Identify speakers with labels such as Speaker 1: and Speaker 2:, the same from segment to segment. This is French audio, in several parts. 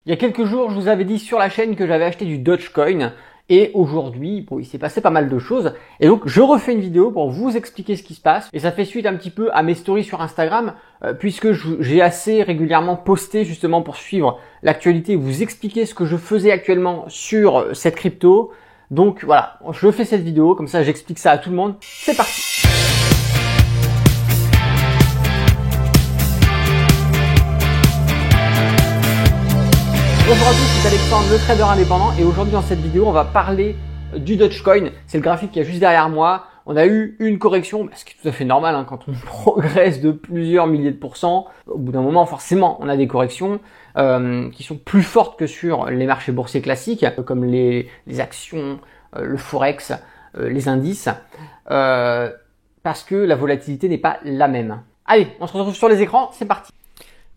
Speaker 1: Il y a quelques jours, je vous avais dit sur la chaîne que j'avais acheté du Dogecoin et aujourd'hui, il s'est passé pas mal de choses et donc je refais une vidéo pour vous expliquer ce qui se passe et ça fait suite un petit peu à mes stories sur Instagram puisque j'ai assez régulièrement posté justement pour suivre l'actualité et vous expliquer ce que je faisais actuellement sur cette crypto. Donc voilà, je fais cette vidéo, comme ça j'explique ça à tout le monde. C'est parti! Bonjour à tous, c'est Alexandre, le trader indépendant et aujourd'hui dans cette vidéo on va parler du Dogecoin. C'est le graphique qui est juste derrière moi. On a eu une correction, ce qui est tout à fait normal quand on progresse de plusieurs milliers de pourcents. Au bout d'un moment forcément on a des corrections qui sont plus fortes que sur les marchés boursiers classiques comme les actions, le forex, les indices parce que la volatilité n'est pas la même. Allez, on se retrouve sur les écrans, c'est parti.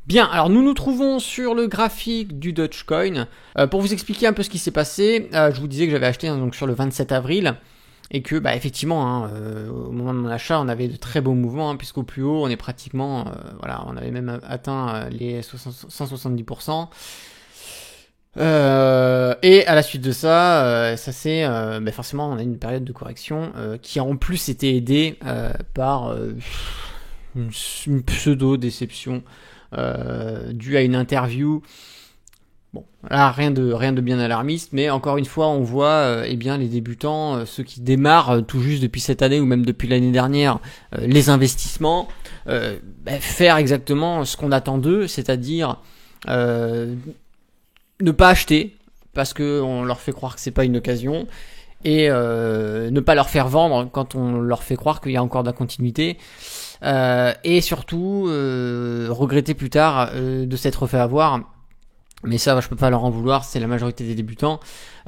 Speaker 1: Bien, alors nous nous trouvons sur le graphique du Dogecoin. Pour vous expliquer un peu ce qui s'est passé, je vous disais que j'avais acheté donc sur le 27 avril et que effectivement, au moment de mon achat, on avait de très beaux mouvements puisqu'au plus haut, on est pratiquement, on avait même atteint les 170%. Et à la suite de ça, forcément, on a une période de correction qui a en plus été aidée par une pseudo-déception dû à une interview. Bon, là rien de bien alarmiste, mais encore une fois, on voit les débutants, ceux qui démarrent tout juste depuis cette année ou même depuis l'année dernière, les investissements, faire exactement ce qu'on attend d'eux, c'est-à-dire ne pas acheter parce que on leur fait croire que c'est pas une occasion et ne pas leur faire vendre quand on leur fait croire qu'il y a encore de la continuité. Et surtout regretter plus tard de s'être fait avoir, mais ça je peux pas leur en vouloir, c'est la majorité des débutants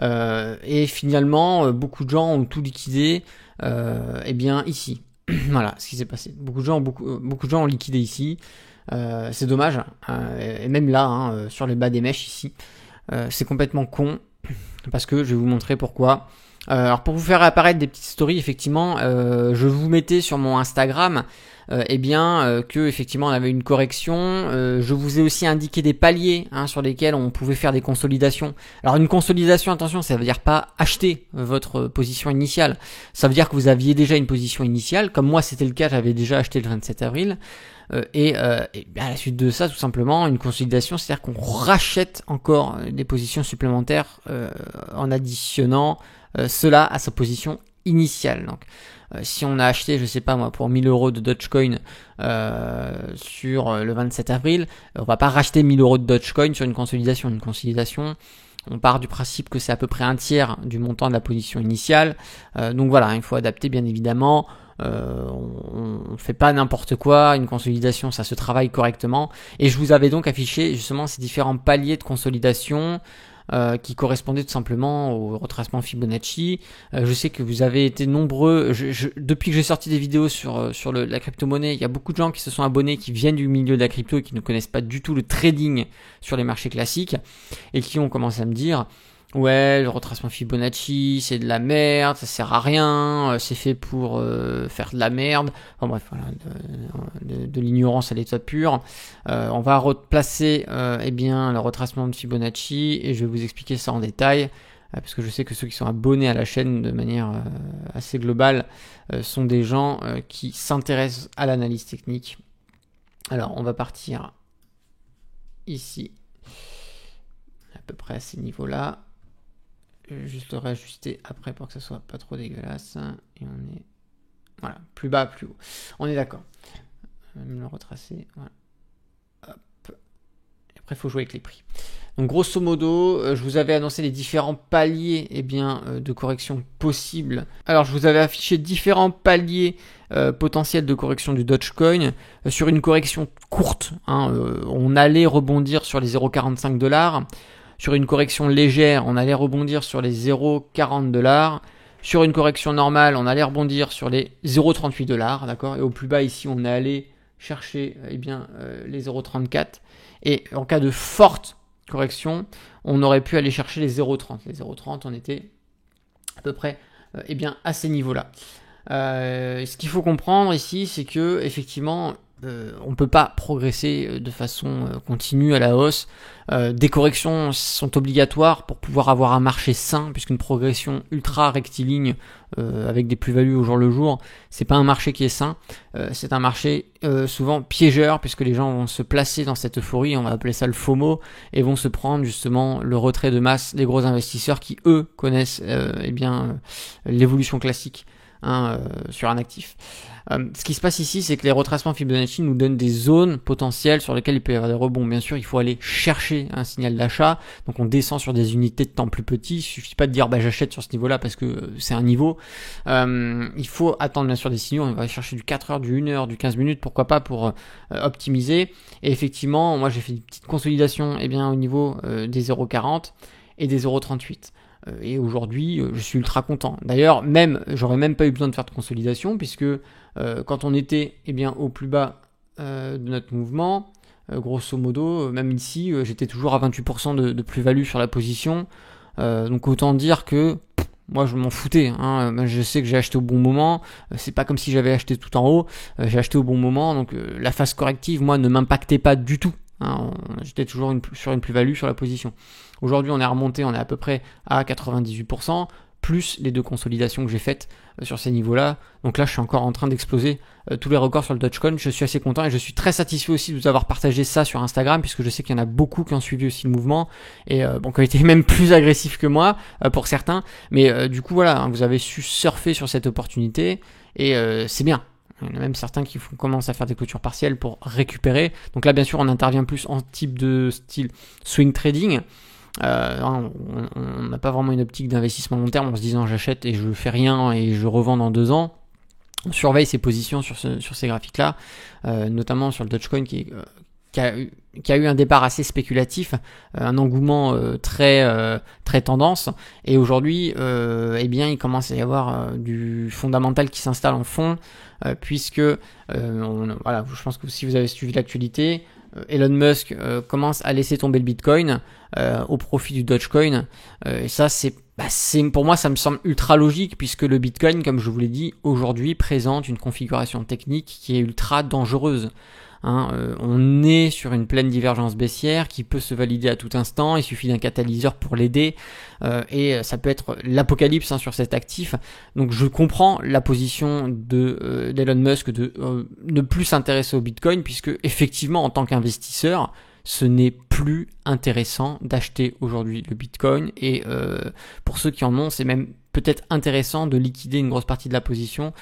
Speaker 1: et finalement beaucoup de gens ont tout liquidé ici. Voilà ce qui s'est passé, beaucoup de gens ont liquidé ici, c'est dommage et même là sur les bas des mèches ici, c'est complètement con parce que je vais vous montrer pourquoi. Alors pour vous faire apparaître des petites stories, effectivement, je vous mettais sur mon Instagram que effectivement on avait une correction. Je vous ai aussi indiqué des paliers sur lesquels on pouvait faire des consolidations. Alors une consolidation, attention, ça veut dire pas acheter votre position initiale. Ça veut dire que vous aviez déjà une position initiale, comme moi c'était le cas, j'avais déjà acheté le 27 avril. À la suite de ça, tout simplement, une consolidation, c'est-à-dire qu'on rachète encore des positions supplémentaires en additionnant cela à sa position initiale. Donc, si on a acheté, je sais pas moi, pour 1000 euros de Dogecoin sur le 27 avril, on va pas racheter 1000 euros de Dogecoin sur une consolidation. Une consolidation, on part du principe que c'est à peu près un tiers du montant de la position initiale. Donc voilà, il faut adapter bien évidemment. On fait pas n'importe quoi, une consolidation ça se travaille correctement et je vous avais donc affiché justement ces différents paliers de consolidation qui correspondaient tout simplement au retracement Fibonacci. Je sais que vous avez été nombreux, depuis que j'ai sorti des vidéos sur la crypto-monnaie, il y a beaucoup de gens qui se sont abonnés, qui viennent du milieu de la crypto et qui ne connaissent pas du tout le trading sur les marchés classiques et qui ont commencé à me dire: ouais, le retracement Fibonacci, c'est de la merde, ça sert à rien, c'est fait pour faire de la merde. Enfin bref, voilà, de l'ignorance à l'état pur. On va replacer le retracement de Fibonacci et je vais vous expliquer ça en détail. Parce que je sais que ceux qui sont abonnés à la chaîne de manière assez globale sont des gens qui s'intéressent à l'analyse technique. Alors, on va partir ici, à peu près à ces niveaux-là. Je vais juste le réajuster après pour que ça soit pas trop dégueulasse. Et on est, voilà, plus bas, plus haut. On est d'accord. Même le retracer. Voilà. Hop. Et après, il faut jouer avec les prix. Donc, grosso modo, je vous avais annoncé les différents paliers de correction possibles. Alors, je vous avais affiché différents paliers potentiels de correction du Dogecoin. Sur une correction courte, on allait rebondir sur les 0,45 $. Sur une correction légère, on allait rebondir sur les 0,40 $. Sur une correction normale, on allait rebondir sur les 0,38 $, d'accord. Et au plus bas ici, on est allé chercher les 0,34. Et en cas de forte correction, on aurait pu aller chercher les 0,30. Les 0,30, on était à peu près à ces niveaux-là. Ce qu'il faut comprendre ici, c'est que effectivement, on peut pas progresser de façon continue à la hausse. Des corrections sont obligatoires pour pouvoir avoir un marché sain, puisqu'une progression ultra rectiligne avec des plus-values au jour le jour, c'est pas un marché qui est sain. C'est un marché souvent piégeur, puisque les gens vont se placer dans cette euphorie, on va appeler ça le FOMO, et vont se prendre justement le retrait de masse des gros investisseurs qui eux connaissent l'évolution classique sur un actif. Ce qui se passe ici, c'est que les retracements Fibonacci nous donnent des zones potentielles sur lesquelles il peut y avoir des rebonds. Bien sûr, il faut aller chercher un signal d'achat. Donc on descend sur des unités de temps plus petits. Il suffit pas de dire j'achète sur ce niveau-là parce que c'est un niveau. Il faut attendre bien sûr des signaux. On va chercher du 4 heures, du 1 heure, du 15 minutes, pourquoi pas pour optimiser. Et effectivement, moi j'ai fait une petite consolidation au niveau des 0,40 et des 0,38. Et aujourd'hui, je suis ultra content. D'ailleurs, j'aurais même pas eu besoin de faire de consolidation puisque quand on était au plus bas de notre mouvement, grosso modo, même ici, j'étais toujours à 28% de plus-value sur la position. Donc autant dire que moi je m'en foutais. Je sais que j'ai acheté au bon moment. C'est pas comme si j'avais acheté tout en haut. J'ai acheté au bon moment. Donc la phase corrective, moi, ne m'impactait pas du tout. J'étais toujours sur une plus-value sur la position. Aujourd'hui, on est remonté, on est à peu près à 98%, plus les deux consolidations que j'ai faites sur ces niveaux-là. Donc là, je suis encore en train d'exploser tous les records sur le Dogecoin. Je suis assez content et je suis très satisfait aussi de vous avoir partagé ça sur Instagram, puisque je sais qu'il y en a beaucoup qui ont suivi aussi le mouvement et qui ont été même plus agressifs que moi pour certains. Mais du coup, voilà, vous avez su surfer sur cette opportunité et c'est bien. Il y en a même certains qui commencent à faire des clôtures partielles pour récupérer. Donc là, bien sûr, on intervient plus en type de style swing trading. On n'a pas vraiment une optique d'investissement long terme en se disant j'achète et je fais rien et je revends dans 2 ans. On surveille ses positions sur ces graphiques-là, notamment sur le Dogecoin qui a eu un départ assez spéculatif, un engouement très tendance, et aujourd'hui il commence à y avoir du fondamental qui s'installe en fond, puisque je pense que si vous avez suivi l'actualité, Elon Musk commence à laisser tomber le Bitcoin au profit du Dogecoin, et ça pour moi ça me semble ultra logique, puisque le Bitcoin, comme je vous l'ai dit, aujourd'hui présente une configuration technique qui est ultra dangereuse. On est sur une pleine divergence baissière qui peut se valider à tout instant. Il suffit d'un catalyseur pour l'aider et ça peut être l'apocalypse sur cet actif. Donc je comprends la position d'Elon Musk de ne plus s'intéresser au Bitcoin, puisque effectivement en tant qu'investisseur, ce n'est plus intéressant d'acheter aujourd'hui le Bitcoin, et pour ceux qui en ont, c'est même peut-être intéressant de liquider une grosse partie de la position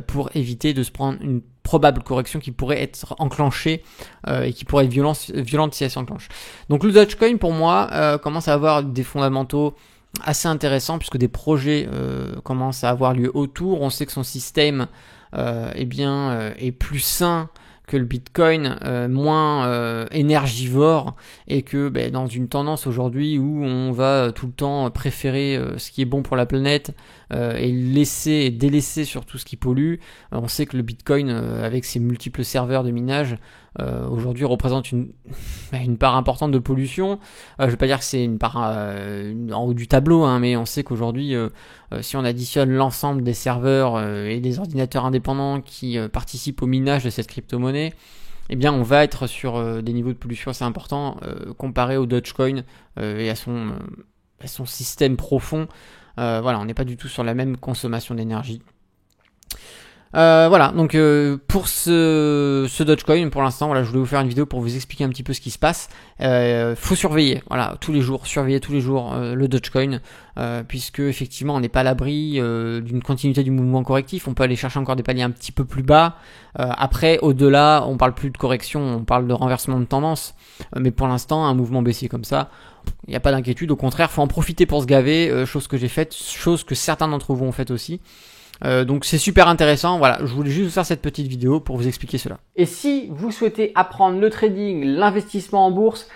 Speaker 1: pour éviter de se prendre une probable correction qui pourrait être enclenchée et qui pourrait être violente si elle s'enclenche. Donc le Dogecoin, pour moi, commence à avoir des fondamentaux assez intéressants, puisque des projets commencent à avoir lieu autour. On sait que son système est plus sain que le Bitcoin, moins énergivore, et que dans une tendance aujourd'hui où on va tout le temps préférer ce qui est bon pour la planète et délaisser sur tout ce qui pollue, on sait que le Bitcoin, avec ses multiples serveurs de minage, aujourd'hui représente une part importante de pollution. Je vais pas dire que c'est une part en haut du tableau, mais on sait qu'aujourd'hui, si on additionne l'ensemble des serveurs et des ordinateurs indépendants qui participent au minage de cette crypto-monnaie, on va être sur des niveaux de pollution assez importants comparé au Dogecoin et à son système profond. On n'est pas du tout sur la même consommation d'énergie. Donc pour ce Dogecoin, pour l'instant, je voulais vous faire une vidéo pour vous expliquer un petit peu ce qui se passe. Faut surveiller, tous les jours, le Dogecoin, puisque effectivement on n'est pas à l'abri d'une continuité du mouvement correctif. On peut aller chercher encore des paliers un petit peu plus bas. Après, au-delà, on parle plus de correction, on parle de renversement de tendance. Mais pour l'instant, un mouvement baissier comme ça, il n'y a pas d'inquiétude. Au contraire, faut en profiter pour se gaver, chose que j'ai faite, chose que certains d'entre vous ont faite aussi. Donc c'est super intéressant. Je voulais juste vous faire cette petite vidéo pour vous expliquer cela. Et si vous souhaitez apprendre le trading, l'investissement en bourse,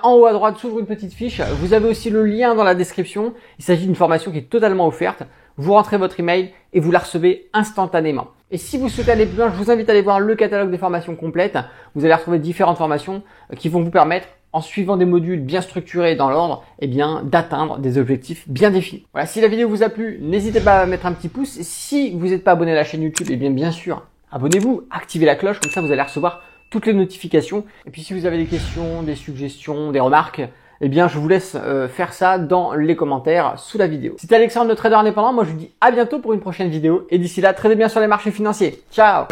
Speaker 1: en haut à droite s'ouvre une petite fiche. Vous avez aussi le lien dans la description. Il s'agit d'une formation qui est totalement offerte. Vous rentrez votre email et vous la recevez instantanément. Et si vous souhaitez aller plus loin, je vous invite à aller voir le catalogue des formations complètes. Vous allez retrouver différentes formations qui vont vous permettre, en suivant des modules bien structurés dans l'ordre, d'atteindre des objectifs bien définis. Voilà, si la vidéo vous a plu, n'hésitez pas à mettre un petit pouce. Si vous n'êtes pas abonné à la chaîne YouTube, bien sûr, abonnez-vous, activez la cloche, comme ça vous allez recevoir toutes les notifications. Et puis si vous avez des questions, des suggestions, des remarques, eh bien je vous laisse faire ça dans les commentaires sous la vidéo. C'était Alexandre, le trader indépendant. Moi je vous dis à bientôt pour une prochaine vidéo. Et d'ici là, tradez bien sur les marchés financiers. Ciao!